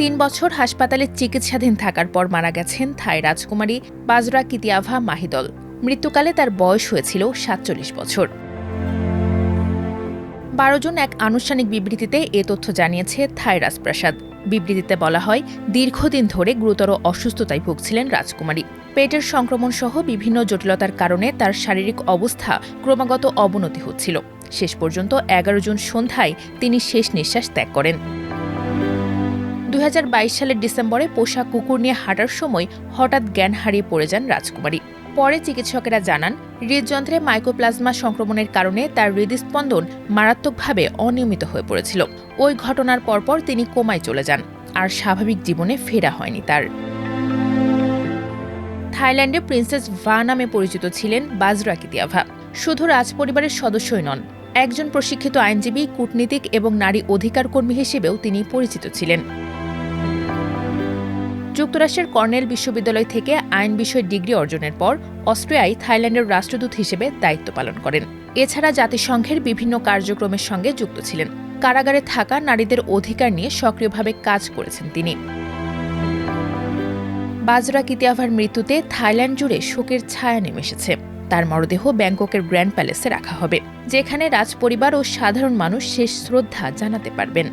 ৩ বছর হাসপাতালে চিকিৎসাধীন থাকার পর মারা গেছেন থাই রাজকুমারী বাজরা কিতিয়াভা মাহিদল। মৃত্যুকালে তার বয়স হয়েছিল ৪৭ বছর। ১২ জুন এক আনুষ্ঠানিক বিবৃতিতে এ তথ্য জানিয়েছে থাই রাজপ্রাসাদ। বিবৃতিতে বলা হয়, দীর্ঘদিন ধরে গুরুতর অসুস্থতায় ভুগছিলেন রাজকুমারী। পেটের সংক্রমণ সহ বিভিন্ন জটিলতার কারণে তার শারীরিক অবস্থা ক্রমাগত অবনতি হচ্ছিল। শেষ পর্যন্ত ১১ জুন সন্ধ্যায় তিনি শেষ নিঃশ্বাস ত্যাগ করেন। ২০২২ সালের ডিসেম্বরে পোষা কুকুর নিয়ে হাঁটার সময় হঠাৎ জ্ঞান হারিয়ে পড়ে যান রাজকুমারী। পরে চিকিৎসকেরা জানান, হৃদযন্ত্রে মাইকোপ্লাজমা সংক্রমণের কারণে তার হৃদস্পন্দন মারাত্মকভাবে অনিয়মিত হয়ে পড়েছিল। ওই ঘটনার পরপর তিনি কোমায় চলে যান, আর স্বাভাবিক জীবনে ফেরা হয়নি তার। থাইল্যান্ডে প্রিন্সেস ভা নামে পরিচিত ছিলেন বাজরা কিতিয়াভা। শুধু রাজপরিবারের সদস্যই নন, একজন প্রশিক্ষিত আইনজীবী, কূটনীতিক এবং নারী অধিকার কর্মী হিসেবেও তিনি পরিচিত ছিলেন। যুক্তরাষ্ট্রের কর্নেল বিশ্ববিদ্যালয় থেকে আইন বিষয়ে ডিগ্রি অর্জনের পর অস্ট্রিয়ায় থাইল্যান্ডের রাষ্ট্রদূত হিসেবে দায়িত্ব পালন করেন। এছাড়া জাতিসংঘের বিভিন্ন কার্যক্রমের সঙ্গে যুক্ত ছিলেন। কারাগারে থাকা নারীদের অধিকার নিয়ে সক্রিয়ভাবে কাজ করেছেন তিনি। বাজরা কিতিয়াভার মৃত্যুতে থাইল্যান্ড জুড়ে শোকের ছায়া নেমে এসেছে। তার মরদেহ ব্যাংককের গ্র্যান্ড প্যালেসে রাখা হবে, যেখানে রাজপরিবার ও সাধারণ মানুষ শেষ শ্রদ্ধা জানাতে পারবেন।